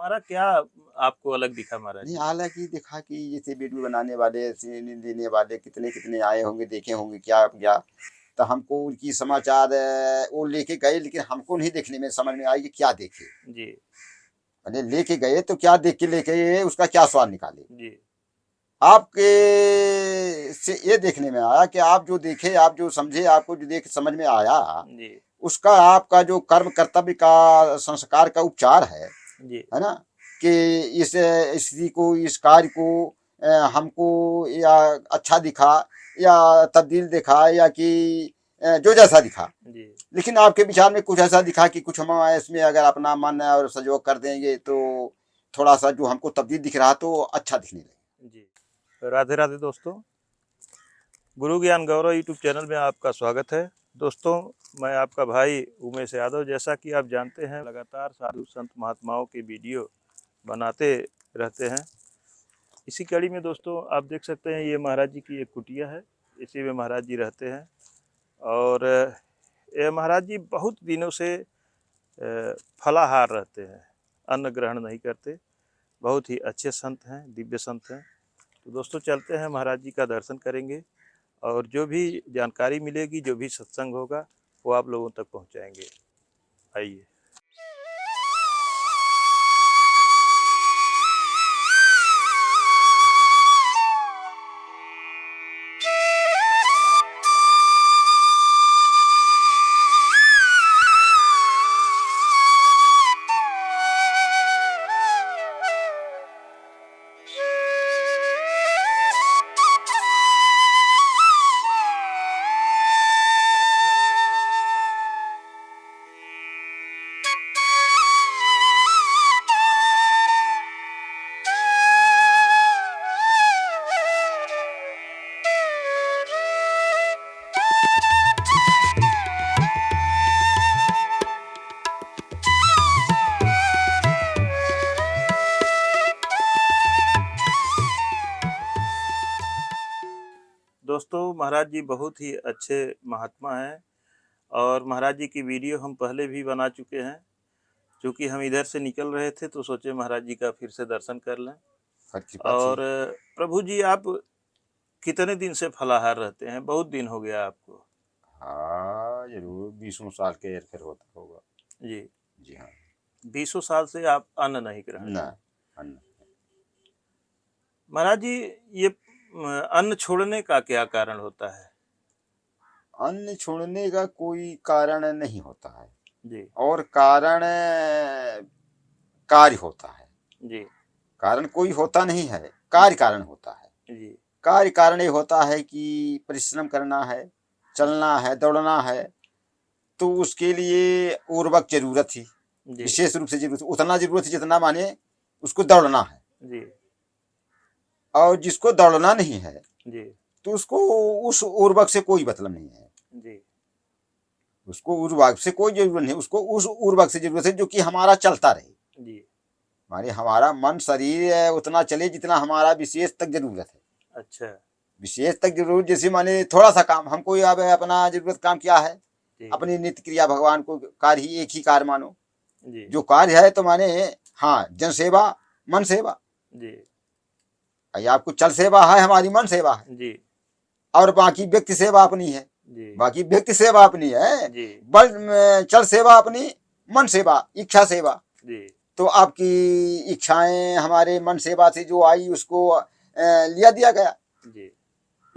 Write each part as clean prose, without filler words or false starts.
हमारा क्या आपको अलग दिखा महाराज नहीं, जी? हालांकि देखा कि जैसे वीडियो बनाने वाले, सीन देने वाले कितने कितने आए होंगे, देखे होंगे क्या क्या, तो हमको उनकी समाचार वो लेके गए, लेकिन हमको नहीं देखने में समझ में आई कि क्या देखे। जी मैंने लेके गए तो क्या देख के लेके गए, उसका क्या स्वाद निकाले। जी आपके से ये देखने में आया कि आप जो देखे, आप जो समझे, आपको जो देख समझ में आया, जी उसका आपका जो कर्म कर्तव्य का संस्कार का उपचार जी है ना, कि इस स्थिति को, इस कार्य को हमको या अच्छा दिखा या तब्दील दिखा, या कि जो जैसा दिखा। जी लेकिन आपके विचार में कुछ ऐसा दिखा कि कुछ हम इसमें अगर अपना मन और सहयोग कर देंगे तो थोड़ा सा जो हमको तब्दील दिख रहा तो अच्छा दिखने लगे। जी। राधे राधे दोस्तों, गुरु ज्ञान गौरव यूट्यूब चैनल में आपका स्वागत है। दोस्तों, मैं आपका भाई उमेश यादव। जैसा कि आप जानते हैं, लगातार साधु संत महात्माओं के वीडियो बनाते रहते हैं। इसी कड़ी में दोस्तों आप देख सकते हैं, ये महाराज जी की एक कुटिया है, इसी में महाराज जी रहते हैं। और ये महाराज जी बहुत दिनों से फलाहार रहते हैं, अन्न ग्रहण नहीं करते। बहुत ही अच्छे संत हैं, दिव्य संत हैं। तो दोस्तों चलते हैं, महाराज जी का दर्शन करेंगे और जो भी जानकारी मिलेगी, जो भी सत्संग होगा, वो आप लोगों तक पहुंचाएंगे। आइए। दोस्तों, महाराज जी बहुत ही अच्छे महात्मा हैं और महाराज जी की वीडियो हम पहले भी बना चुके हैं। क्योंकि हम इधर से निकल रहे थे तो सोचे महाराज जी का फिर से दर्शन कर लें। और प्रभु जी, आप कितने दिन से फलाहार रहते हैं? बहुत दिन हो गया आपको। हाँ, जरूर 20 साल के फिर होता होगा। जी जी हाँ। 20 साल से आप अन्न नहीं ग्रहण ना, किए। महाराज जी, ये अन्न छोड़ने का क्या कारण होता है? अन्न छोड़ने का कोई कारण नहीं होता है, जी और कारण कार्य होता है। जी कारण कोई होता नहीं है, कार्य कारण होता है। जी कार्य कारण ये होता है कि परिश्रम करना है, चलना है, दौड़ना है, तो उसके लिए उर्वरक जरूरत थी, जी विशेष रूप से जरूरत, उतना जरूरत जितना माने उसको दौड़ना है। जी और जिसको दौड़ना नहीं है जी तो उसको उस उर्वरक से कोई मतलब नहीं है, जी उसको उर्वरक से कोई जरूरत नहीं, उसको उस उर्वरक से जरूरत है जो कि हमारा चलता रहे। जी। माने हमारा मन शरीर उतना चले जितना हमारा विशेष तक जरूरत है। अच्छा। विशेष तक जरूरत जैसे माने थोड़ा सा काम हमको, अब अपना जरूरत काम क्या है, अपनी नित्य क्रिया, भगवान को कार्य ही एक ही कार्य मानो। जी जो कार्य है तो माने हाँ, जन सेवा, मन सेवा। जी आपको चल सेवा है, हमारी मन सेवा है। जी और बाकी व्यक्ति सेवा अपनी है, जी बाकी व्यक्ति सेवा अपनी है, जी बल चल सेवा अपनी, मन सेवा, इच्छा सेवा। जी तो आपकी इच्छाएं हमारे मन सेवा से जो आई उसको लिया दिया गया। जी।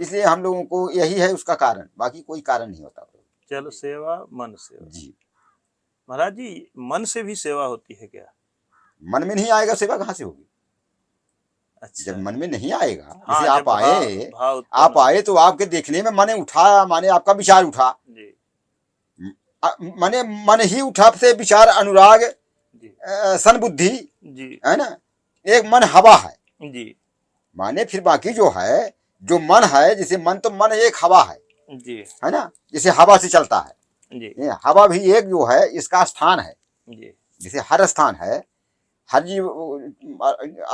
इसलिए हम लोगों को यही है उसका कारण, बाकी कोई कारण नहीं होता। चल सेवा, मन सेवा। जी। महाराज जी, मन से भी सेवा होती है क्या? मन में नहीं आएगा सेवा कहाँ से होगी? अच्छा। जब मन में नहीं आएगा, हाँ, जैसे आप आए, आप आए तो आपके देखने में मन उठा, माने आपका विचार उठा। जी माने मन ही उठा से विचार, अनुराग, जी सनबुद्धि, जी है ना। एक मन हवा है, जी माने फिर बाकी जो है, जो मन है, जैसे मन तो मन एक हवा जी है ना, जैसे हवा से चलता है। जी ये हवा भी एक जो है, इसका स्थान है। जी जैसे हर स्थान है, हर जीव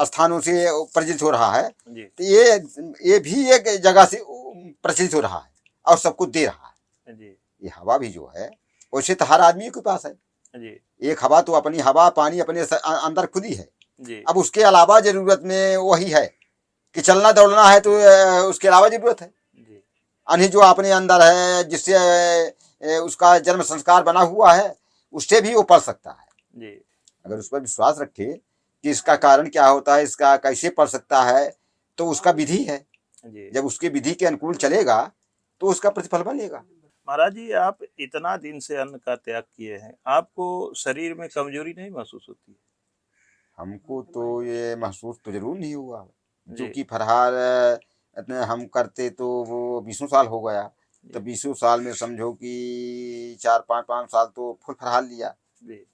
स्थानों से प्रचलित हो रहा है, जी तो ये भी एक जगह से प्रचलित हो रहा है और सबको दे रहा है। जी ये हवा भी जो है, वैसे तो हर आदमी के पास है। जी एक हवा तो अपनी हवा, पानी अपने अंदर खुद ही है। जी अब उसके अलावा जरूरत में वही है कि चलना दौड़ना है, तो उसके अलावा जरूरत है। जी यानी जो अपने अंदर है, जिससे उसका जन्म संस्कार बना हुआ है, उससे भी वो पढ़ सकता है। जी अगर उस पर विश्वास रखे कि इसका कारण क्या होता है, इसका कैसे पढ़ सकता है, तो उसका विधि है। जी। जब उसके विधि के अनुकूल चलेगा तो उसका प्रतिफल बनेगा। महाराज जी, आप इतना दिन से अन्न का त्याग किए हैं, आपको शरीर में कमजोरी नहीं महसूस होती? हमको तो ये महसूस तो जरूर नहीं हुआ, जो जी कि फरहार हम करते तो वो 20 साल हो गया। तो 20 साल में समझो कि 4-5 साल तो फुल फरहार लिया। जी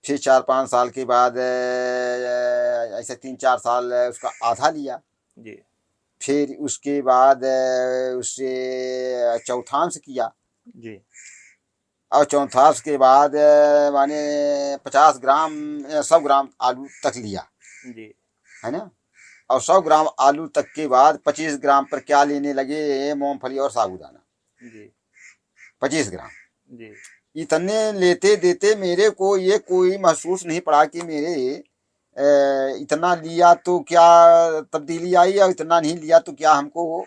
फिर 4-5 साल के बाद ऐसे 3-4 साल उसका आधा लिया। जी फिर उसके बाद उससे चौथांश किया, जी और चौथांश के बाद माने 50 ग्राम 100 ग्राम आलू तक लिया, जी है ना। और 100 ग्राम आलू तक के बाद 25 ग्राम पर क्या लेने लगे, मूंगफली और साबूदाना। जी 25 ग्राम जी इतने लेते देते मेरे को ये कोई महसूस नहीं पड़ा कि मेरे इतना लिया तो क्या तब्दीली आई, और इतना नहीं लिया तो क्या हमको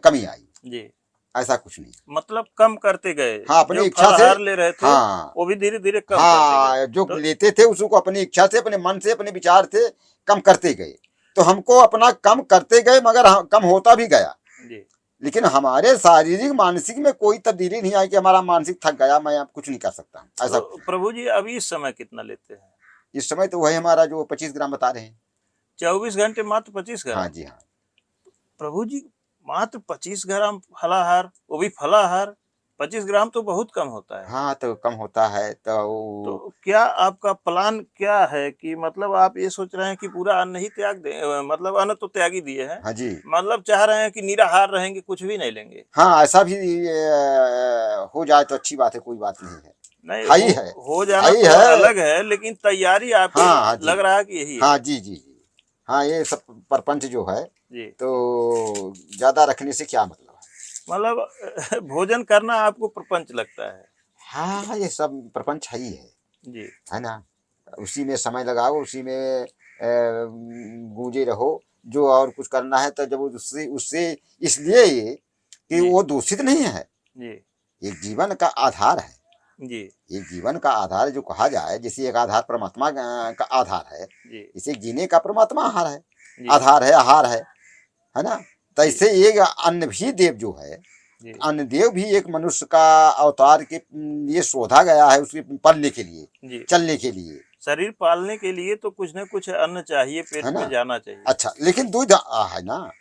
कमी आई। जी। ऐसा कुछ नहीं। मतलब कम करते गए, हाँ, अपनी जो इच्छा से। फलाहार ले रहे थे हाँ वो भी धीरे धीरे कम करते गए। हाँ, जो तो लेते थे उसको अपनी इच्छा से, अपने मन से, अपने विचार से कम करते गए। तो हमको अपना कम करते गए, मगर कम होता भी गया। जी लेकिन हमारे शारीरिक मानसिक में कोई तब्दीली नहीं आई कि हमारा मानसिक थक गया, मैं अब कुछ नहीं कर सकता, ऐसा तो कुछ नहीं। प्रभु जी, अभी इस समय कितना लेते हैं? इस समय तो वही हमारा जो 25 ग्राम बता रहे हैं। 24 घंटे मात्र 25 ग्राम? हाँ जी हाँ। प्रभु जी, मात्र 25 ग्राम फलाहार, वो भी फलाहार 25 ग्राम तो बहुत कम होता है। हाँ, तो कम होता है तो तो क्या आपका प्लान क्या है कि मतलब आप ये सोच रहे हैं कि पूरा अन्न ही त्याग दें? मतलब अन्न तो त्याग ही दिए हैं, हाँ जी। मतलब चाह रहे हैं कि निराहार रहेंगे, कुछ भी नहीं लेंगे? हाँ, ऐसा भी हो जाए तो अच्छी बात है, कोई बात नहीं है। नहीं, हाई है, हो जाना हाई तो है। अलग है, लेकिन तैयारी आपकी हाँ हाँ जी। लग रहा है कि यही है। हाँ जी जी जी। हाँ, ये सब परपंच जो है, जी तो ज्यादा रखने से क्या मतलब है। मतलब भोजन करना आपको प्रपंच लगता है? हाँ, ये सब प्रपंच है ही जी है ना। उसी में समय लगाओ, उसी में गूंजे रहो। जो और कुछ करना है तो जब उससे उससे इसलिए ये कि जी वो दूषित नहीं है। जी एक जीवन का आधार है। जी एक जीवन का आधार जो कहा जाए, जैसे एक आधार परमात्मा का आधार है, जी इसे जीने का परमात्मा आहार है, जी आधार है, आहार है ना। तो जी ऐसे एक अन्न भी देव जो है, जी अन्न देव भी एक मनुष्य का अवतार के लिए शोधा गया है, उसके पलने के लिए, जी। चलने के लिए, शरीर पालने के लिए तो कुछ न कुछ अन्न चाहिए, पेट है में ना। जाना चाहिए। अच्छा, लेकिन दूध है ना,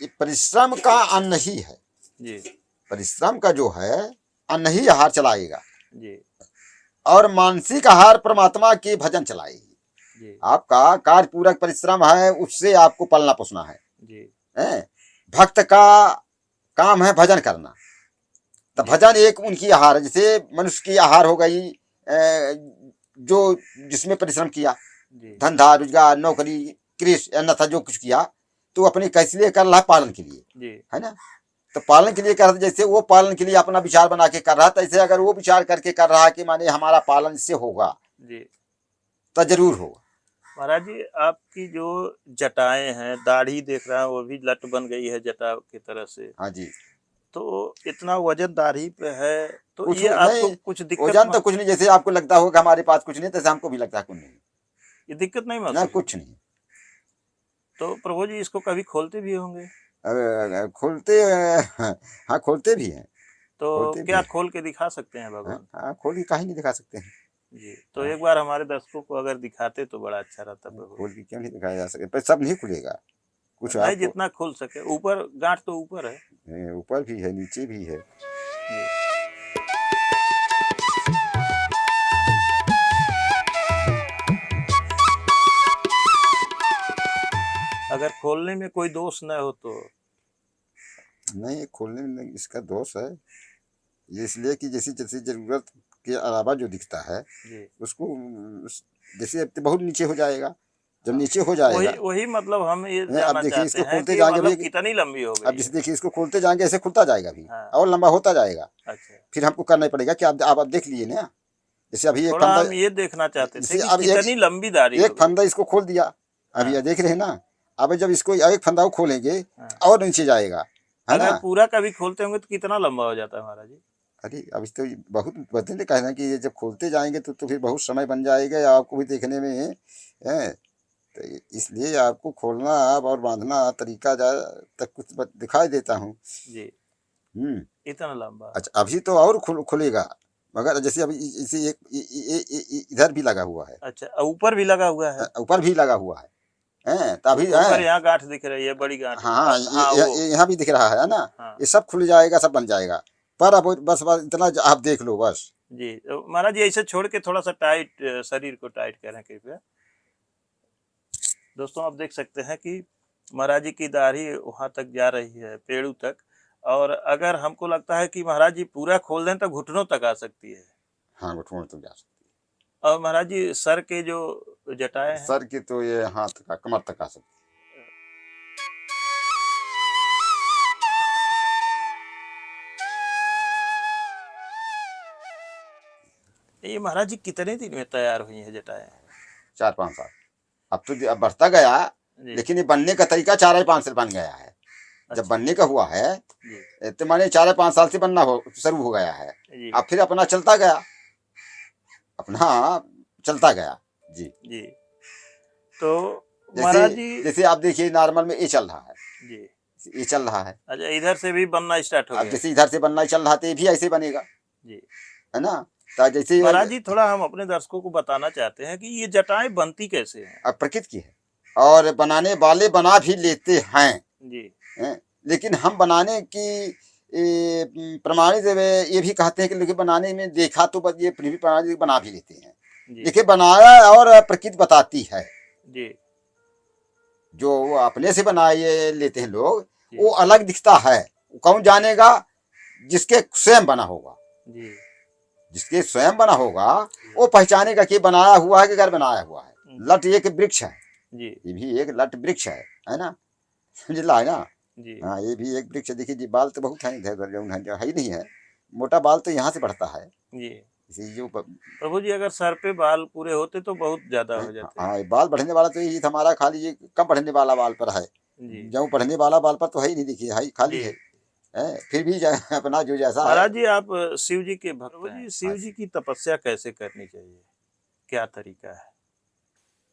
ये परिश्रम का अन्न ही है। जी परिश्रम का जो है अन्न ही आहार चलाएगा, जी और मानसिक आहार परमात्मा के भजन चलाएगी। जी आपका कार्य पूरक परिश्रम है, उससे आपको पलना पोसना जी है। भक्त का काम है भजन करना। तो जी भजन एक उनकी आहार है, जैसे मनुष्य की आहार हो गई जो जिसमें परिश्रम किया, जी धंधा रोजगार नौकरी कृषि अन्यथा जो कुछ किया, तो अपने कैसे लिए कर रहा है, पालन के लिए, जी है ना। तो पालन के लिए कर रहा, जैसे वो पालन के लिए अपना विचार बना के कर रहा था, ऐसे अगर वो विचार करके कर रहा है कि माने हमारा पालन इससे होगा, जी। तो जरूर होगा। महाराज जी, आपकी जो जटाएं हैं, दाढ़ी देख रहा है वो भी लट बन गई है जटा की तरह से, हाँ जी। तो इतना वजन दाढ़ी पे है, तो कुछ ये आपको नहीं, कुछ दिक्कत वजन तो कुछ नहीं, जैसे आपको लगता होगा हमारे पास कुछ नहीं, तैसे हमको भी लगता है कुछ नहीं। ये दिक्कत नहीं ना, महसूस कुछ होती? नहीं। तो प्रभु जी, इसको कभी खोलते भी होंगे? खोलते हाँ, खोलते भी हैं। तो खोलते भी क्या हैं। खोल के दिखा सकते हैं भगवान? हाँ, खोल के काहे नहीं दिखा सकते हैं। जी, तो हाँ, एक बार हमारे दर्शकों को अगर दिखाते तो बड़ा अच्छा रहता प्रभु खोल जी। के क्यों नहीं दिखाया जा सके, पर सब नहीं खुलेगा, कुछ नहीं, आपको जितना खुल सके, ऊपर गांठ तो ऊपर है। ऊपर भी है, नीचे भी है। जी। अगर खोलने में कोई दोष न हो तो? नहीं, खोलने में इसका दोष है, ये इसलिए कि जैसी जैसी जरूरत के अलावा जो दिखता है जी उसको जैसे अब तो बहुत नीचे हो जाएगा। जब हाँ, नीचे हो जाएगा, वही वही मतलब हम ये अब जानना देखिए चाहते इसको हैं खोलते कि जाएंगे मतलब अभी, कितनी लंबी हो अब गई जैसे है। देखिए इसको खोलते जाएंगे ऐसे खुलता जाएगा भी, हाँ। और लंबा होता जाएगा। अच्छा। फिर हमको करना ही पड़ेगा कि आप देख लिए ना, जैसे अभी एक थोड़ा फंदा, हम ये देखना चाहते थे जैसे कि अब कितनी लंबी दाढ़ी एक होगी। फंदा इसको खोल दिया, अभी हाँ। ये देख रहे हैं ना। अब जब इसको एक फंदा को खोलेंगे हाँ। और नीचे जाएगा, है अगर ना। पूरा कभी खोलते होंगे तो कितना लंबा हो जाता है महाराज जी? अरे अब इस तो बहुत बदले कहना कि ये जब खोलते जाएंगे तो फिर बहुत समय बन जाएगा आपको भी देखने में है। तो इसलिए आपको खोलना अब और बांधना तरीका जा तक कुछ दिखाई देता हूँ। जी, हम्म। इतना लंबा। अच्छा अभी तो और खुलेगा, मगर जैसे अभी इसे एक इधर भी लगा हुआ है, अच्छा, ऊपर भी लगा हुआ है। ऊपर भी लगा हुआ है तभी है। ऊपर यहाँ गांठ दिख रही है, बड़ी गांठ। हाँ हाँ वो। ये यहाँ भी दिख रहा है ना। हाँ ये सब खुल जाएगा, सब बन जाएगा। पर अब बस बस इतना आप देख लो बस। जी। तो महाराज जी ऐसे छोड़ के थोड़ा सा टाइट, शरीर को टाइट करें कृपया। दोस्तों आप देख सकते हैं कि महाराज जी की दाढ़ी वहां तक जा रही है, पेड़ों तक। और अगर हमको लगता है कि महाराज जी पूरा खोल दें तो घुटनों तक आ सकती है। हाँ घुटनों तक जा सकती और महाराज जी सर के जो जटाएं है, हैं। सर की तो ये हाथ का कमर तक आ सकती ये महाराज जी कितने दिन में तैयार हुई है जटाएं? है। 4-5 साल। अब तो अब बढ़ता गया, जी। लेकिन ये बनने का तरीका 4-5 साल बन गया है। जब अच्छा। बनने का हुआ है जी। तो माने 4-5 साल से बनना हो शुरू हो गया है। जी। अब फिर अपना चलता गया, अपना चलता गया। जी जी। तो जैसे महाराज जी। जैसे आप देखिए नॉर्मल में ये चल रहा है, जी। ये चल रहा है। अच्छा, इधर से भी बनना स्टार्ट हो अब गया। जैसे इधर से बनना चल रहा तो ये भी ऐसे बनेगा, जी। है ना। तो जैसे महाराज जी थोड़ा हम अपने दर्शकों को बताना चाहते हैं कि ये जटाएं बनती कैसे हैं। अब प्रकृति की है और बनाने वाले बना भी लेते हैं, जी। हैं? लेकिन हम बनाने की प्रमाणित ये भी कहते हैं कि लेकिन बनाने में देखा तो ये भी प्रमाणित बना भी लेते हैं। जी। देखिए बनाया और प्रकृति बताती है। जी। जो वो अपने से बनाए लेते हैं लोग, जी। वो अलग दिखता है। कौन जानेगा? जिसके स्वयं बना होगा। जी। जिसके स्वयं बना होगा वो पहचानेगा कि बनाया हुआ है कि घर बनाया हुआ है। लट एक वृक्ष है, जी। ये भी एक लट वृक्ष है ना। समझला है ना। जी। हाँ ये भी एक वृक्ष। देखिए जी बाल तो बहुत है इधर उधर, जो है ही नहीं है। मोटा बाल तो यहाँ से बढ़ता है। जी। इसी जो प्रभु जी अगर सर पे बाल पूरे होते तो बहुत ज्यादा हो जाते। हाँ ये बाल बढ़ने वाला तो ये हमारा खाली ये कम बढ़ने वाला बाल पर है। जी। जो बढ़ने वाला बाल पर तो है ही नहीं, देखिए है खाली जी। है। फिर भी अपना जो जैसा है। महाराज जी आप शिव जी के भक्त हैं। हाँ शिव जी की तपस्या कैसे करनी चाहिए, क्या तरीका है?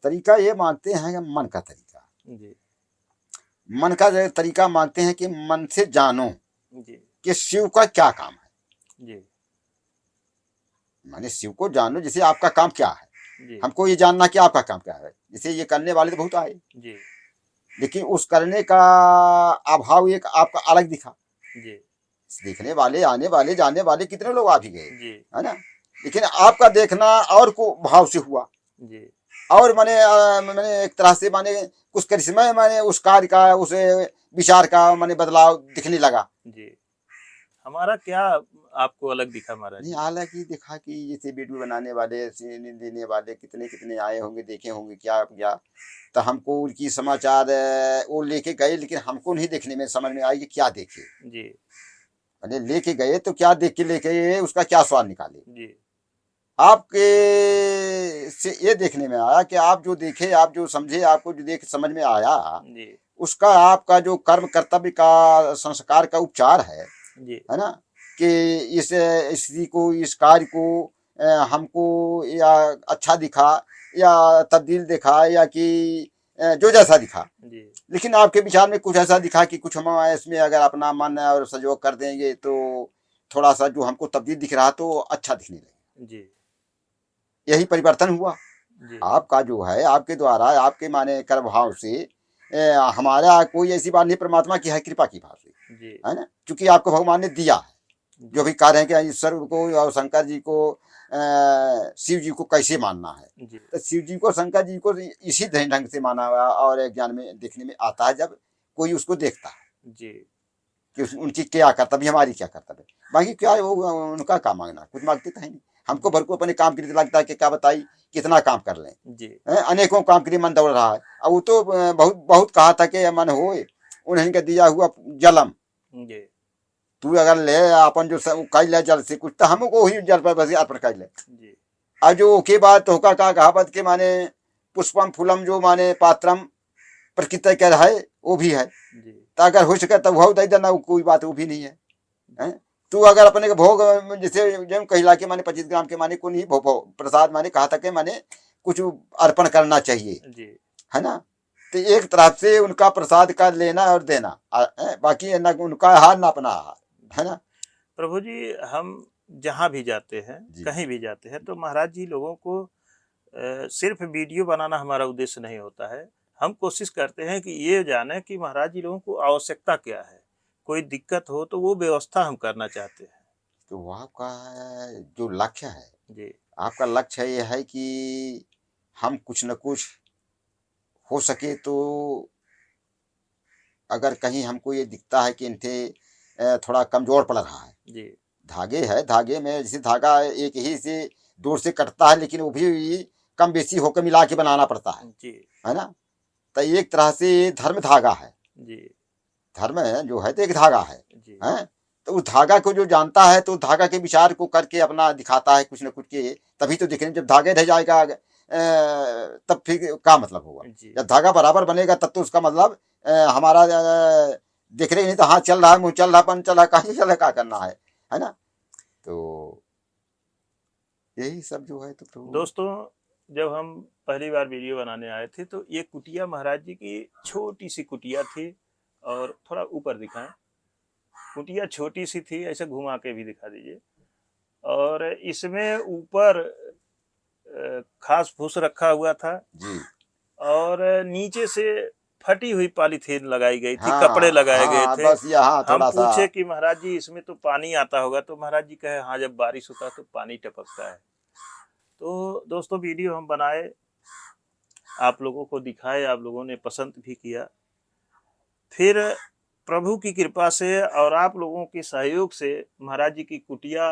तरीका ये मांगते हैं कि मन का तरीका। जी। मन का जो तरीका मांगते हैं कि मन से जानो जी। कि शिव का क्या काम है। जी। माने शिव को जानो, जैसे आपका काम क्या है। जी। हमको ये जानना कि आपका काम क्या है। जैसे ये करने वाले तो बहुत आए, जी। लेकिन उस करने का अभाव एक आपका अलग दिखा। जी। देखने वाले, आने वाले, जाने वाले कितने लोग आ भी गए, जी। है ना। लेकिन आपका देखना और को भाव से हुआ। जी। और मैंने एक तरह से माने कुछ करिश्मा माने उस कार्य का, उस विचार का माने बदलाव दिखने लगा। जी। हमारा क्या आपको अलग दिखा महाराज नहीं जी? हालांकि देखा कि जैसे वीडियो बनाने वाले, सीन देने वाले कितने कितने आए होंगे, देखे होंगे क्या क्या। तो हमको उनकी समाचार वो लेके गए, लेकिन हमको नहीं देखने में समझ में आई कि क्या देखे। जी। मैंने लेके गए तो क्या देख के लेके गए, उसका क्या स्वाद निकाले। जी। आपके से ये देखने में आया कि आप जो देखे, आप जो समझे, आपको जो देख समझ में आया, जी। उसका आपका जो कर्म कर्तव्य का संस्कार का उपचार जी। है ना। कि इस स्थिति को, इस कार्य को हमको या अच्छा दिखा या तब्दील दिखा या कि जो जैसा दिखा। जी। लेकिन आपके विचार में कुछ ऐसा दिखा कि कुछ हम इसमें अगर अपना मन और सहयोग कर देंगे तो थोड़ा सा जो हमको तब्दील दिख रहा तो अच्छा दिखने लगे। जी। यही परिवर्तन हुआ। जी। आपका जो है, आपके द्वारा, आपके माने कर्म भाव से हमारा कोई ऐसी बात नहीं, परमात्मा की है कृपा की भाव से, जी। है ना। क्योंकि आपको भगवान ने दिया है। जो भी कह रहे हैं कि ईश्वर को और शंकर जी को, शिव जी को कैसे मानना है। जी। तो शिव जी को, शंकर जी को इसी ढंग से माना हुआ और ज्ञान में देखने में आता है जब कोई उसको देखता है जी। कि उनकी क्या कर्तव्य, हमारी क्या कर्तव्य। बाकी क्या है वो उनका काम मांगना, कुछ मांगते तो है नहीं। हमको भर को अपने काम के लिए लगता है कि क्या बताई कितना काम कर लें। जी। अनेकों काम के लिए मन दौड़ रहा है। अब वो तो बहुत बहुत कहा था कि मन होए उन्हें का दिया हुआ जलम। जी। तू अगर ले अपन जो कर ले जल से कुछ, तो हमको वही जल पर बस अर्पण कर ले। जी। और जो ओके बाद तोहका का कहावत के माने पुष्पम फूलम जो माने पात्रम प्रकृति कह रहा है वो भी है। जी तो अगर हो सके तब भाव दे देना, कोई बात वो भी नहीं है, हैं? तू अगर अपने के भोग जैसे जो कहिला के माने 25 ग्राम के माने को नहीं भोग प्रसाद माने कहा था कि माने कुछ अर्पण करना चाहिए, जी है ना। तो एक तरफ से उनका प्रसाद का लेना और देना, बाकी ना उनका आहार ना अपना आहार, है ना। प्रभु जी, हम जहाँ भी जाते हैं, जी कहीं भी जाते हैं, तो महाराज जी लोगों को सिर्फ वीडियो बनाना हमारा उद्देश्य नहीं होता है। हम कोशिश करते हैं कि ये जाने कि महाराज जी लोगों को आवश्यकता क्या है, कोई दिक्कत हो तो वो व्यवस्था हम करना चाहते हैं। तो वह आपका जो लक्ष्य है, जी आपका लक्ष्य ये है कि हम कुछ न कुछ हो सके तो अगर कहीं हमको ये दिखता है कि इनके थोड़ा कमजोर पड़ रहा है, जी धागे है, धागे में जैसे धागा एक ही से डोर से कटता है लेकिन वो भी कम बेसी होकर मिला के बनाना पड़ता जी है ना। तो एक तरह से धर्म धागा है, जी धर्म है जो है तो एक धागा है, जी हैं? तो उस धागा को जो जानता है तो धागा के विचार को करके अपना दिखाता है कुछ न कुछ के, तभी तो दिखने, जब धागे रह जाएगा तब फिर क्या मतलब होगा। जी जब धागा बराबर बनेगा तब तो उसका मतलब हमारा दिख रही नहीं तो हाँ चल रहा है, मुँह चल रहा, पन चल रहा, कहीं चल रहा, क्या करना है ना। तो यही सब जो है तो दोस्तों, जब हम पहली बार वीडियो बनाने आए थे तो ये कुटिया महाराज जी की छोटी सी कुटिया थी, और थोड़ा ऊपर दिखाएं, कुटिया छोटी सी थी, ऐसे घुमा के भी दिखा दीजिए। और इसमें ऊपर घास फूस रखा हुआ था, जी और नीचे से फटी हुई पॉलीथीन लगाई गई थी, कपड़े हाँ लगाए गए हाँ थे। बस यहाँ हम थोड़ा सा पूछे कि महाराज जी इसमें तो पानी आता होगा, तो महाराज जी कहे हाँ, जब बारिश होता है तो पानी टपकता है। तो दोस्तों, वीडियो हम बनाए, आप लोगों को दिखाए, आप लोगों ने पसंद भी किया। फिर प्रभु की कृपा से और आप लोगों के सहयोग से महाराज जी की कुटिया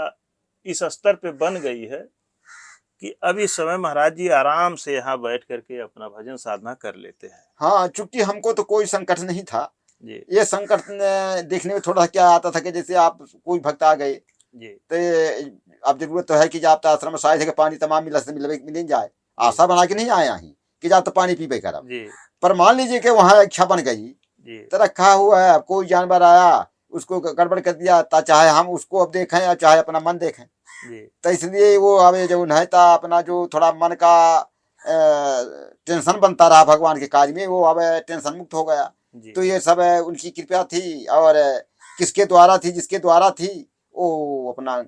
इस स्तर पे बन गई है कि अब इस समय महाराज जी आराम से यहाँ बैठ करके अपना भजन साधना कर लेते हैं। हाँ, चूंकि हमको तो कोई संकट नहीं था। जी ये संकट देखने में थोड़ा क्या आता था कि जैसे आप कोई भक्त आ गए जी तो अब जरूरत तो है कि आप तो आश्रम में शायद है कि पानी तमाम मिल जाए, जी आशा बना के नहीं आए ही कि जा तो पानी पीबे करब। जी पर मान लीजिए कि वहाँ इच्छा बन गई जी तो रखा हुआ है, कोई जानवर आया उसको गड़बड़ कर दिया, चाहे हम उसको अब देखें या चाहे अपना मन देखें, जी तो इसलिए वो अब जो है ता अपना जो थोड़ा मन का टेंशन बनता रहा भगवान के कार्य में, वो अब टेंशन मुक्त हो गया। जी तो ये सब उनकी कृपा थी, और किसके द्वारा थी, जिसके द्वारा थी वो अपना,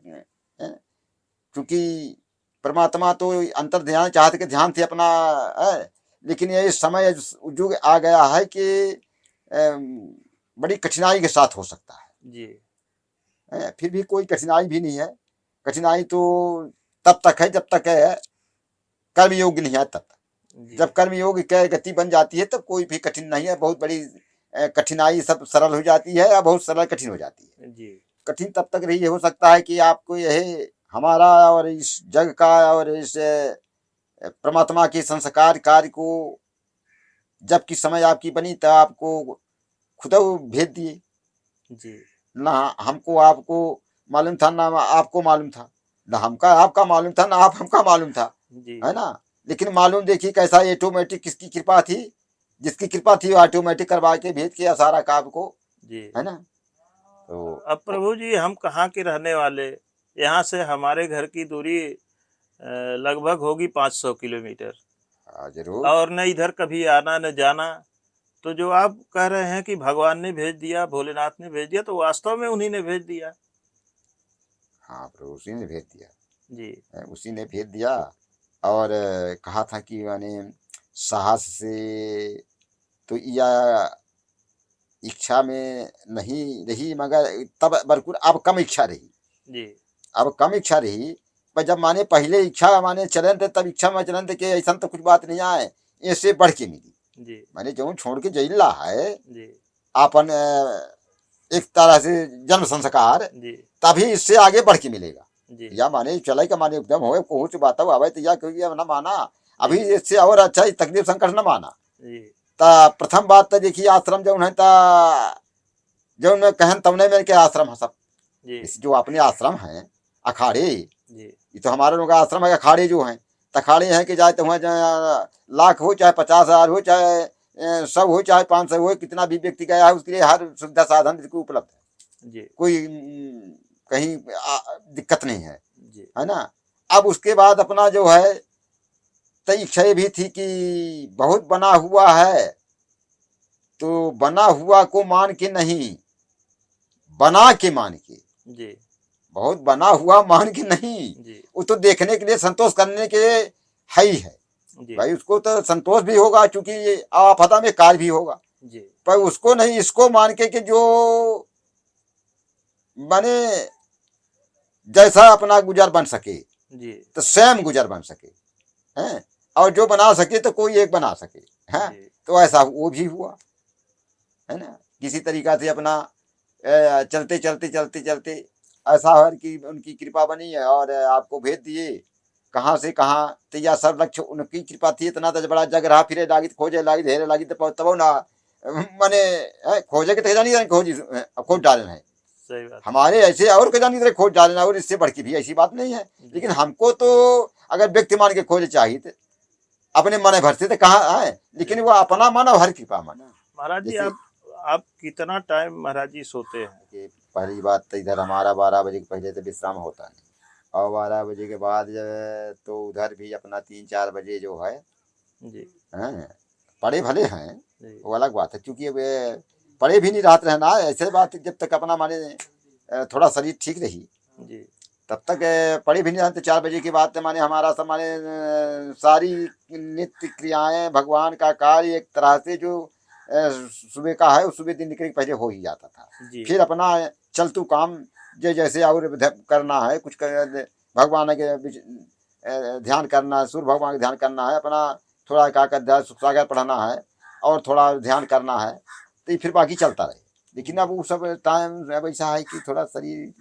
क्योंकि परमात्मा तो अंतर ध्यान चाहते के ध्यान थे अपना है, लेकिन ये समय युग आ गया है कि बड़ी कठिनाई के साथ हो सकता जी है। फिर भी कोई कठिनाई भी नहीं है, कठिनाई तो तब तक है जब तक है कर्म योग्य नहीं है, तब तक जी जब कर्म योग्य की गति बन जाती है तब कोई भी कठिन नहीं है। बहुत बड़ी कठिनाई सब सरल हो जाती है या बहुत सरल कठिन हो जाती है। जी कठिन तब तक रही हो सकता है कि आपको यह हमारा और इस जग का और इस परमात्मा के संस्कार कार्य को जबकि समय आपकी बनी तब आपको खुद भेज दिए, जी ना हमको आपको मालूम था, ना आपको मालूम था, ना हमका आपका मालूम था, ना आप हमका मालूम था, जी है ना। लेकिन मालूम देखिए कैसा ऑटोमेटिक किसकी कृपा थी, जिसकी कृपा थी ऑटोमेटिक करवा के भेज के सारा काम को, जी है ना। तो अब प्रभु जी, हम कहाँ के रहने वाले, यहाँ से हमारे घर की दूरी लगभग होगी 500 किलोमीटर, जरूर और न इधर कभी आना न जाना। तो जो आप कह रहे हैं कि भगवान ने भेज दिया, भोलेनाथ ने भेज दिया, तो वास्तव में उन्हीं ने भेज दिया। हाँ प्रभु उसी ने भेज दिया, जी उसी ने भेज दिया। और कहा था कि माने साहस से तो या इच्छा में नहीं रही, मगर तब बरकुर अब कम इच्छा रही, जी अब कम इच्छा रही। पर जब माने पहले इच्छा माने चलन थे तब इच्छा में चलन थे कि ऐसा तो कुछ बात नहीं आए, इससे बढ़ के मिली। जी माने जो छोड़ के जइला है जी अपन एक तरह से जन्म संस्कार, जी तभी इससे आगे बढ़ के मिलेगा। जी या माने चले का माने एकदम हो कुछ बात हो आवे तो या क्योंकि अब ना माना, जी अभी इससे और अच्छा ही तकलीफ संकट न माना। जी ता प्रथम बात तो देखिए आश्रम जो है ता जो मैं कहन तमने में के आश्रम है सब, जी इस जो अपने आश्रम हैं अखाड़े, जी ये तो हमारे लोग का आश्रम है, अखाड़े जो हैं, तखाड़े हैं कि जाए तो वहाँ लाख हो चाहे 50,000 हो चाहे 100 हो चाहे 500 हो, कितना भी व्यक्ति गया है उसके लिए हर सुविधा साधन बिल्कुल उपलब्ध है। जी कोई कहीं दिक्कत नहीं है, जी है ना। अब उसके बाद अपना जो है तो इच्छा भी थी कि बहुत बना हुआ है तो बना हुआ को मान के नहीं, बना के मान के, जी बहुत बना हुआ मान के नहीं, जी वो तो देखने के लिए संतोष करने के है ही है। जी भाई उसको तो संतोष भी होगा क्योंकि ये आपदा में कार्य भी होगा, जी पर उसको नहीं, इसको मान के कि जो माने जैसा अपना गुजर बन सके जी तो स्वयं गुजर बन सके, हैं, और जो बना सके तो कोई एक बना सके, हैं। जी तो ऐसा वो भी हुआ, है ना। किसी तरीका से अपना चलते चलते चलते चलते ऐसा है कि उनकी कृपा बनी है और आपको भेज दिए कहाँ से कहाँ। तो यह सब लक्ष्य उनकी कृपा थी, इतना तो बड़ा जग रहा फिरे लागी खोजे लागी धेरे लागी तो तब ना माने खोजे के तो नहीं खोज खोज डाले हैं सही बात है। हमारे ऐसे और के जानी तरह खोज डालना, और इससे बढ़ के भी ऐसी बात नहीं है। जी लेकिन हमको तो अगर व्यक्ति मान के खोज चाहिए तो अपने मन भर से तो कहाँ है, लेकिन वो अपना माना हर कृपा माना। महाराज जी, जैसे आप कितना टाइम महाराज जी सोते हैं? कि पहली बात तो इधर हमारा 12 बजे के पहले तो विश्राम होता नहीं, और 12 बजे के बाद जो है तो उधर भी अपना 3-4 बजे जो है, जी हैं, पढ़े भले हैं जी वो अलग बात है, क्योंकि अब पढ़े भी नहीं रहते रहना ऐसे बात, जब तक अपना माने थोड़ा शरीर ठीक रही जी तब तक पढ़े भी नहीं रहते। 4 बजे की बात है माने हमारा सब माने सारी नित्य क्रियाएं भगवान का कार्य एक तरह से जो सुबह का है, उस सुबह दिन निकलने के पहले हो ही जाता था। जी फिर अपना चलतू काम जो जैसे और करना है कुछ भगवान के ध्यान करना है, सूर्य भगवान का ध्यान करना है, अपना थोड़ा एकाग्र सागर पढ़ना है और थोड़ा ध्यान करना है, तो फिर बाकी चलता रहे। लेकिन अब वो सब टाइम अब ऐसा है कि थोड़ा शरीर।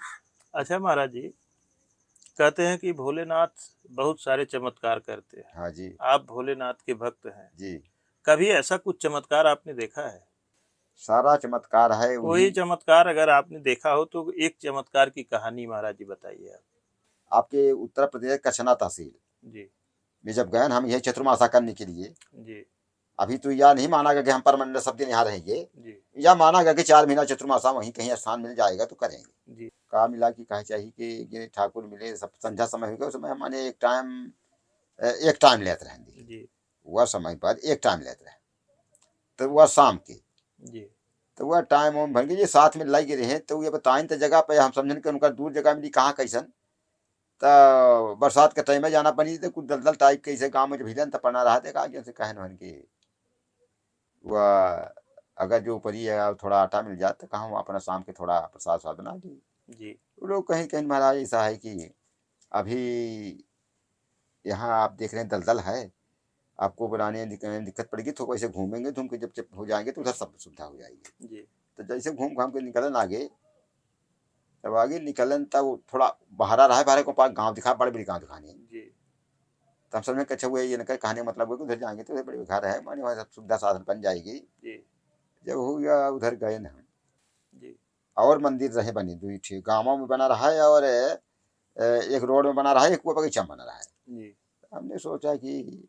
अच्छा महाराज जी, कहते हैं कि भोलेनाथ बहुत सारे चमत्कार करते हैं। हाँ जी। आप भोलेनाथ के भक्त हैं, जी कभी ऐसा कुछ चमत्कार आपने देखा है? सारा चमत्कार है वही। कोई चमत्कार अगर आपने देखा हो तो एक चमत्कार की कहानी महाराज जी बताइए आप। आपके उत्तर प्रदेश कच्छना तहसील जी में जब गए हम यही चतुर्मासा करने के लिए, जी अभी तो यह नहीं माना गया कि हम परमानेंट सब दिन यहाँ रहेंगे, जी या माना गया कि 4 महीना चतुर्मासा वहीं कहीं स्थान मिल जाएगा तो करेंगे। जी कहा मिला कि कहा चाहिए कि ये ठाकुर मिले, सब संध्या समय होगा, उस समय हमारे एक टाइम लेते रहेंगे, जी वह समय पर एक टाइम लेते रहे, तो वह शाम के, जी तो वह टाइम हम भर ये साथ में लगे रहे, तो ये बताएं तो जगह पे हम समझन के उनका दूर जगह मिली कहाँ कैसन, तो बरसात के टाइम में जाना पड़ी, तो कुछ दलदल टाइप के ऐसे गाँव में भिलन तो पड़ा रहा था आगे से कहन वहन के वह अगर जो ऊपरी है थोड़ा आटा मिल जाए तो कहाँ अपना शाम के थोड़ा प्रसाद स्वाद बना दी। जी वो लोग कहीं कहीं महाराज ऐसा है कि अभी यहाँ आप देख रहे हैं दलदल है, आपको बनाने दिक्कत पड़ेगी, तो वैसे घूमेंगे, घूम के जब हो जाएंगे तो उधर सब सुविधा हो जाएगी। जी तो जैसे घूम घाम के निकलन आगे, तब आगे निकलन तब थोड़ा बहरा रहा है, बाहर को पास गाँव दिखा, बड़े बड़े गाँव दिखाने, जी तो हम समझ अच्छा हुआ ये न कहने मतलब है कि उधर जाएंगे तो उधर बड़े घर है माने वहाँ सब सुविधा साधन बन जाएगी। जी जब हो गया उधर गए हम, जी और मंदिर रहे बने दुई ठे गाँवों में बना रहा है, और एक रोड में बना रहा है, एक वो बगीचा में बना रहा है। जी हमने सोचा कि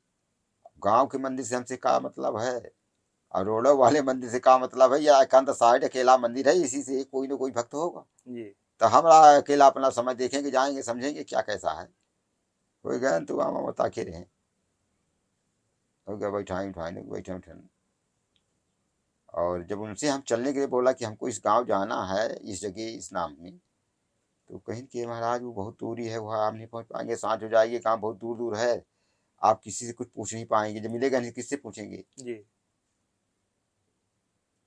गांव के मंदिर से हमसे क्या मतलब है, और रोडों वाले मंदिर से क्या मतलब है, या एकांत साइड अकेला मंदिर है, इसी से कोई ना कोई भक्त होगा। जी तो हमरा अकेला अपना समय देखेंगे, जाएंगे, समझेंगे क्या कैसा है। हो गए तो वहाँ बता के रहे, हो गया बैठाएं उठाएं बैठे उठे, और जब उनसे हम चलने के लिए बोला कि हमको इस गांव जाना है, इस जगह इस नाम में, तो कहीं कि महाराज वो बहुत दूरी है, वहाँ आप नहीं पहुँच पाएंगे, सांझ हो जाएगी, गाँव बहुत दूर दूर है, आप किसी से कुछ पूछ नहीं पाएंगे, जब मिलेगा नहीं किससे पूछेंगे। जी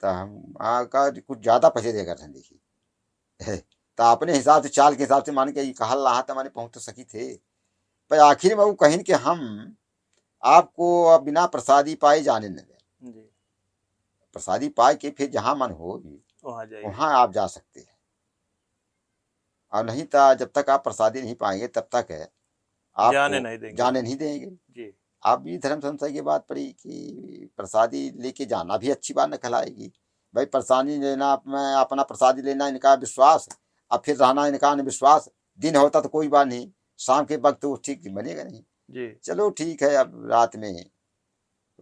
तो हम का कुछ ज़्यादा पैसे देकर थे देखिए तो अपने हिसाब से चाल के हिसाब से मान के कहा रहा तो माने पहुँच तो सकी थे, पर आखिर में वो कहीं कि हम आपको बिना प्रसादी पाए जाने न दें, जी प्रसादी पाए के फिर जहाँ मन हो वहाँ जाइए, वहाँ आप जा सकते हैं, और नहीं तो जब तक आप प्रसादी नहीं पाएंगे तब तक है जाने आपको नहीं देंगे। जाने नहीं देंगे। जी आप भी धर्म संस्था की बात पड़ी कि प्रसादी लेके जाना भी अच्छी बात न कहलाएगी। भाई प्रसादी लेना अपना प्रसादी लेना इनका विश्वास, अब फिर रहना इनका विश्वास, दिन होता तो कोई बात नहीं, शाम के वक्त वो ठीक बनेगा नहीं। जी चलो ठीक है, अब रात में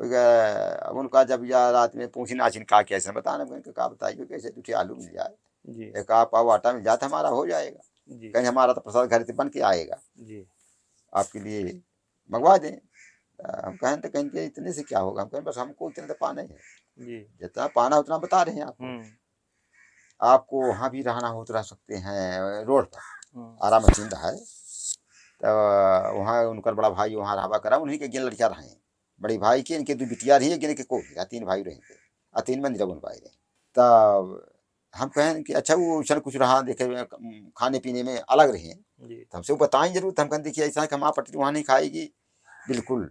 अब उनका जब या रात में पूछी नाचिन का कैसे बताना, मैंने कहा बताइए कैसे तुझे आलू मिल जाए, जी एक आप पाव आटा मिल जाता हमारा हो जाएगा, जी कहीं हमारा तो प्रसाद घर से बन के आएगा, जी आपके लिए मंगवा दें। हम कहें तो कहें कि इतने से क्या होगा, हम कहें बस हमको इतने तो पाना है, जी जितना पाना उतना बता रहे हैं आपको। हम्म आपको वहाँ भी रहना हो तो रह सकते हैं रोड पर, हम्म आरा मशीन है, तो वहाँ उनका बड़ा भाई वहाँ रहा करा, उन्हीं के गिन लड़कियाँ रहे, बड़ी भाई के इनके 2 बिटिया रही, गिन के को 3 भाई रहे थे, 3 मंदिर बन पाए रहे। तब हम कहें कि अच्छा वो चल कुछ रहा देखे खाने पीने में अलग रहे, जी तो हमसे वो बताएं जरूर, तो हम कहें देखिए ऐसा है कि हमारा पटरी वहाँ नहीं खाएगी बिल्कुल,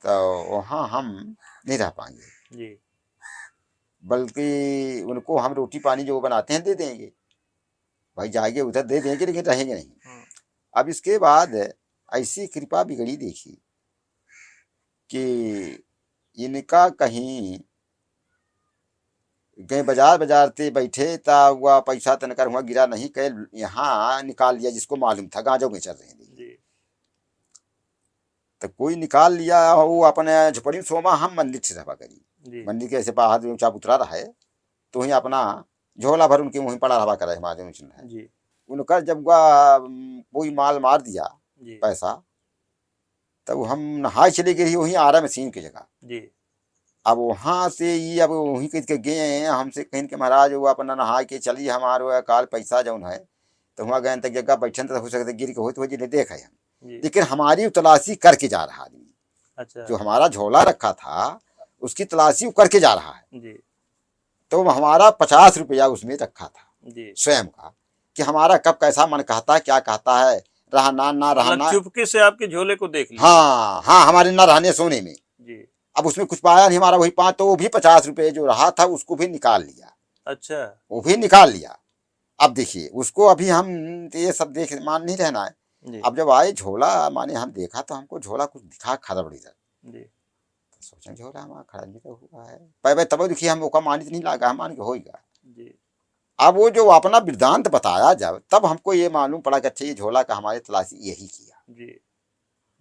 तो वहाँ हम नहीं रह पाएंगे, जी बल्कि उनको हम रोटी पानी जो बनाते हैं दे देंगे, भाई जाएंगे उधर दे देंगे लेकिन रहेंगे नहीं। हम्म अब इसके बाद ऐसी कृपा बिगड़ी देखी कि इनका कहीं कहीं बाजार बाजार ते बैठे ता हुआ पैसा तनकर हुआ गिरा नहीं, कह यहाँ निकाल लिया, जिसको मालूम था गांजों में चल रहे हैं, जी तो कोई निकाल लिया, वो अपने झुपड़ी में सोमा, हम मंदिर से सफा करी, जी मंदिर के ऐसे बाहर ऊंचा उतरा रहा है, तो वहीं अपना झोला भर उनके वहीं पड़ा रहा करे हमारे में है। जी उनका जब कोई माल मार दिया जी पैसा, तब हम नहाए चले गए वहीं आरा मशीन की जगह। जी अब वहाँ से ये अब वहीं के गए हमसे कहीं के महाराज वो अपना नहा के चली हमारे काल पैसा जौन है, तो वहाँ गए तक जगह बैठन तो हो सकते गिर के हो तो जिन्हें देखा हम, जी लेकिन हमारी तलाशी करके जा रहा आदमी, अच्छा जो हमारा झोला रखा था उसकी तलाशी वो करके जा रहा है, जी तो हमारा 50 रुपया उसमें रखा था जी स्वयं का, कि हमारा कब कैसा मन कहता है क्या कहता है, रहा ना मतलब रहना। चुपके से आपके झोले को देख लिया। हाँ हाँ, हमारे ना रहने सोने में, जी अब उसमें कुछ पाया नहीं हमारा वही 5, तो वो भी 50 रुपये जो रहा था उसको भी निकाल लिया, अच्छा वो भी निकाल लिया। अब देखिए उसको अभी हम ये सब देख मान नहीं रहना है, जी अब जब आए झोला माने हम देखा तो हमको झोला कुछ दिखा खड़ा बड़ी सर, जी तो सोचा झोला हमारा खड़ा भी तो हुआ है, पै तब देखिए हम ओका मानित नहीं लगा, हम मान के होगा। जी अब वो जो अपना वृद्धांत बताया जब, तब हमको ये मालूम पड़ा कि अच्छा ये झोला का हमारे तलाशी यही किया। जी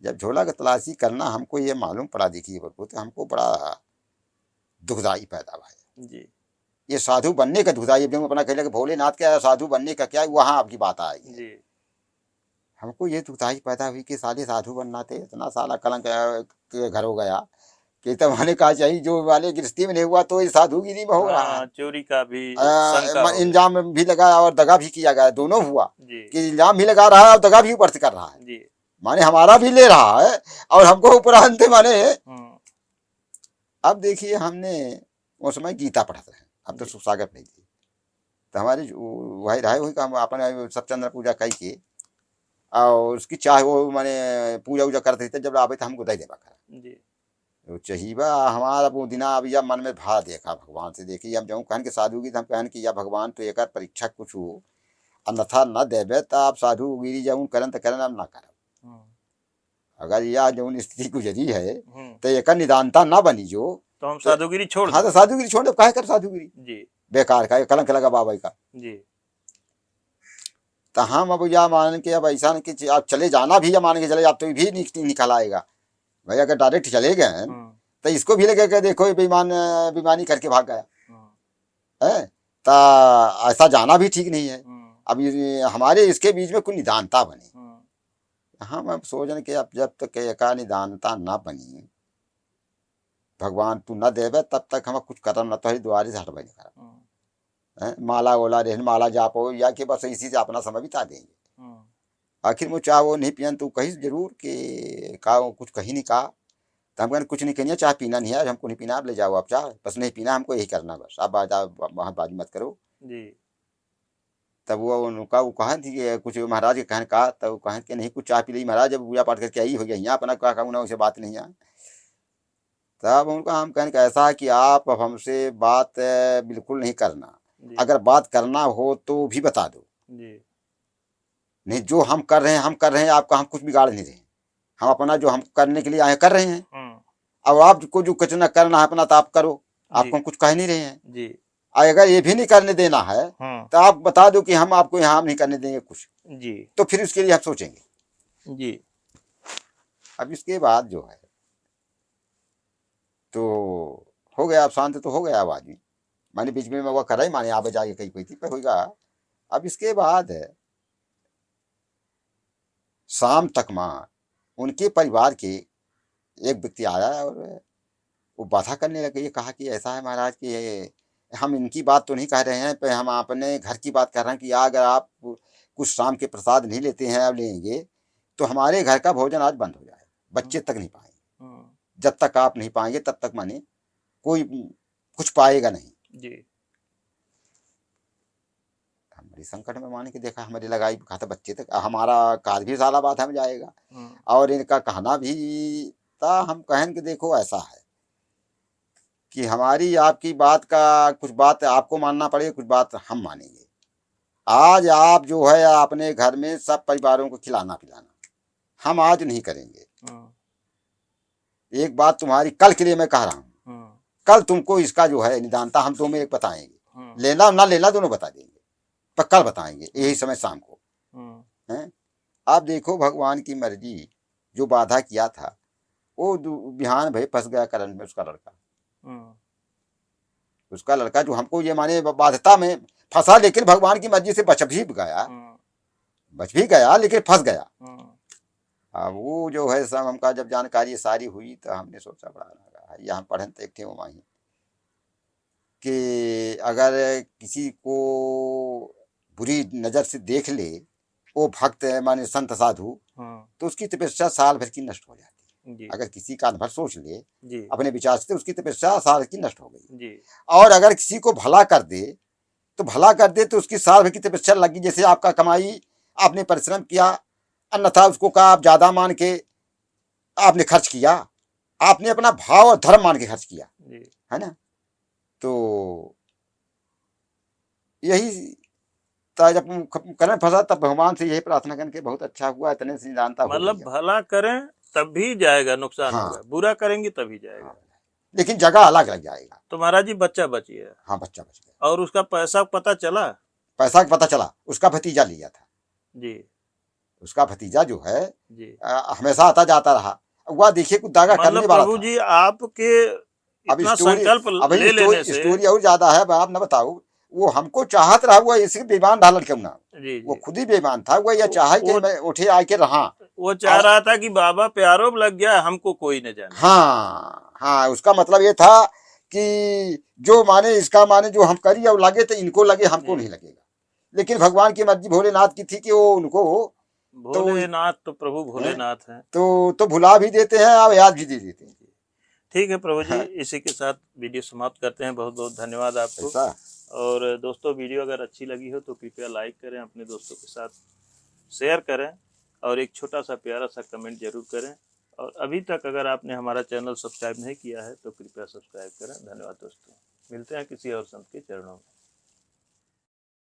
जब झोला का तलाशी करना हमको ये मालूम पड़ा देखिए बल्कु, तो हमको बड़ा दुखदाई पैदा हुआ। जी ये साधु बनने का दुखदाई, जब अपना कहले कि भोलेनाथ का साधु बनने का क्या, वहाँ आपकी बात आएगी। जी हमको ये दुखदाई पैदा हुई कि साले साधु बनना थे, इतना साला कलंक के घर हो गया कि तब मैंने कहा चाहिए जो वाले गृहस्थी में नहीं हुआ तो ये साधुगिरी में हो रहा है। हाँ चोरी का भी शंका हो गया। इंजाम भी लगाया और दगा भी किया गया, दोनों हुआ जी कि इल्जाम भी लगा रहा है और दगा भी ऊपर से कर रहा है, जी माने हमारा भी ले रहा है और हमको उपरांत माने। अब देखिए हमने उस समय गीता पढ़ा था, अब तो जी सुसागर नहीं थी, तो हमारी वही रहा वही काम अपने सत्यचंद्र पूजा कही के और उसकी चाहे वो माने पूजा वूजा करते थे, जब आवे तो हमको दे देवा करा जी तो चाहिए हमारा वो दिना अब यह मन में भा देखा भगवान से, देखिए अब जब कहन के साधु की, हम कहन कि या भगवान तो एक परीक्षा कुछ हो, अन्यथा न देवे तो आप साधुगिरी जऊन करन तो करन, अब ना करब। अगर यह जो स्थिति गुजरी है तो एक निदानता ना बनी जो, तो हम साधुगिरी छोड़ हाँ दें। तो साधुगिरी छोड़ दे, काहे कर साधुगिरी जी बेकार का कलंक लगा बाबा का। जी तो हम अब या मान के अब ऐसा नहीं कि आप चले जाना भी, या मान के चले आप तो भी निकल आएगा भाई, अगर डायरेक्ट चले गए तो इसको भी लगेगा देखो ये बेईमान बेईमानी करके भाग गया है, तो ऐसा जाना भी ठीक नहीं है। अब हमारे इसके बीच में कोई निदानता बने, हम अब सोचने के अब जब तक एका निदानता ना बनी, भगवान तू न देवे तब तक हम कुछ करम न तो द्वारे से हटबे नहीं करम, माला ओला रहन माला जापो या कि बस इसी से अपना समय बिता देंगे। आखिर में चाह वो नहीं पियन तो कही जरूर कि का कुछ कहीं नहीं कहा, तो हम कहने कुछ नहीं कहनी, चाह पीना नहीं है हमको, नहीं पीना, आप ले जाओ आप चाह, बस नहीं पीना हमको, यही करना बस, आप वहाँ बाजी मत करो। जी तब वो उनका वो कहा थी कि कुछ महाराज के कहन कहा, तब कहा कि नहीं कुछ चाह पी ली महाराज, जब पूजा पाठ करके आई हो गया यहाँ अपना क्या कहूँ ना उसे बात नहीं है। तब उनका हम कहने का ऐसा है कि आप अब हमसे बात बिल्कुल नहीं करना, अगर बात करना हो तो भी बता दो, नहीं जो हम कर रहे हैं आपका हम कुछ बिगाड़ नहीं रहे, हम अपना जो हम करने के लिए आए कर रहे हैं। अब आपको जो कुछ न करना है अपना तो आप करो, आपको हम कुछ कह नहीं रहे हैं जी अगर ये भी नहीं करने देना है तो आप बता दो कि हम आपको यहाँ नहीं करने देंगे कुछ, जी तो फिर उसके लिए आप सोचेंगे। जी। अब इसके बाद जो है तो हो गया, अब शांत तो हो गया अब आदमी, मैंने बीच में वो करा ही माने आप जाके कहीं कोई पर होगा। अब इसके बाद शाम तक माँ उनके परिवार के एक व्यक्ति आया और वो बाधा करने लगे, ये कहा कि ऐसा है महाराज कि हम इनकी बात तो नहीं कह रहे हैं, पर हम अपने घर की बात कर रहे हैं कि अगर आप कुछ शाम के प्रसाद नहीं लेते हैं अब लेंगे तो हमारे घर का भोजन आज बंद हो जाएगा, बच्चे तक नहीं पाएंगे, जब तक आप नहीं पाएंगे तब तक माने कोई कुछ पाएगा नहीं। जी। हमारी संकट में मान के देखा, हमारी लगाई कहा था बच्चे तक हमारा काज भी साला बात हम जाएगा। और इनका कहना भी था, हम कहें कि देखो ऐसा है कि हमारी आपकी बात का कुछ बात आपको मानना पड़ेगा, कुछ बात हम मानेंगे। आज आप जो है अपने घर में सब परिवारों को खिलाना पिलाना हम आज नहीं करेंगे। एक बात तुम्हारी कल के लिए मैं कह रहा हूँ, कल तुमको इसका जो है निदानता हम तुम्हें एक बताएंगे, लेना ना लेना दोनों बता देंगे, पर कल बताएंगे यही समय शाम को। हैं आप देखो भगवान की मर्जी, जो बाधा किया था वो बिहान भाई फंस गया करंट में उसका लड़का। उसका लड़का जो हमको ये माने बाध्यता में फंसा, लेकिन भगवान की मर्जी से बच भी गया लेकिन फंस गया। अब वो जो है सब हमका जब जानकारी सारी हुई तो हमने सोचा बड़ा लगा, या हम पढ़न तो एक थे वहीं कि अगर किसी को बुरी नजर से देख ले वो भक्त माने संत साधु, तो उसकी तपस्या साल भर की नष्ट हो जाती है। अगर किसी का भर सोच ले अपने विचार से, उसकी तपस्या साल की नष्ट हो गई। और अगर किसी को भला कर दे तो उसकी साल भर की तपस्या लगी। जैसे आपका कमाई आपने परिश्रम किया, अन्यथा उसको कहा आप ज्यादा मान के आपने खर्च किया, आपने अपना भाव और धर्म मान के खर्च किया, है ना। तो यही जब करें फंसा तब भगवान से यही प्रार्थना करके बहुत अच्छा हुआ, इतने से जानता मतलब भला करें तब भी जाएगा नुकसान होगा, बुरा करेंगे तभी जाएगा। लेकिन जगह अलग लग जाएगा। तो महाराज जी बच्चा बच गया। हाँ बच्चा बच गया। और उसका पैसा पता चला? पैसा पता चला, उसका भतीजा लिया था जी। उसका भतीजा जो है जी हमेशा आता जाता रहा, वह देखिए कुछ दागा करने वाला प्रभु था। जी आपके अब इतना स्टोरी संकल्प ले लेने से स्टोरी और ज्यादा है, आप न बताओ। वो हमको चाहत रहा, हुआ इसी बेईमान ढालल क्यों ना। वो खुद ही बेईमान था, वो यह चाहे कि मैं उठे आके रहा। वो चाह रहा था कि बाबा प्यारो लग गया, हमको कोई न जाने। हाँ, उसका मतलब ये था कि जो माने इसका माने जो हम करी और लगे तो इनको लगे, हमको नहीं लगेगा। लेकिन भगवान की मर्जी भोलेनाथ की थी कि वो उनको भोलेनाथ तो प्रभु भोलेनाथ हैं, तो भुला भी देते हैं और याद भी दे देते हैं। ठीक है प्रभु जी, इसी के साथ वीडियो समाप्त करते हैं। बहुत बहुत धन्यवाद आपको। और दोस्तों वीडियो अगर अच्छी लगी हो तो कृपया लाइक करें, अपने दोस्तों के साथ शेयर करें और एक छोटा सा प्यारा सा कमेंट जरूर करें। और अभी तक अगर आपने हमारा चैनल सब्सक्राइब नहीं किया है तो कृपया सब्सक्राइब करें। धन्यवाद दोस्तों, मिलते हैं किसी और संत के चरणों में।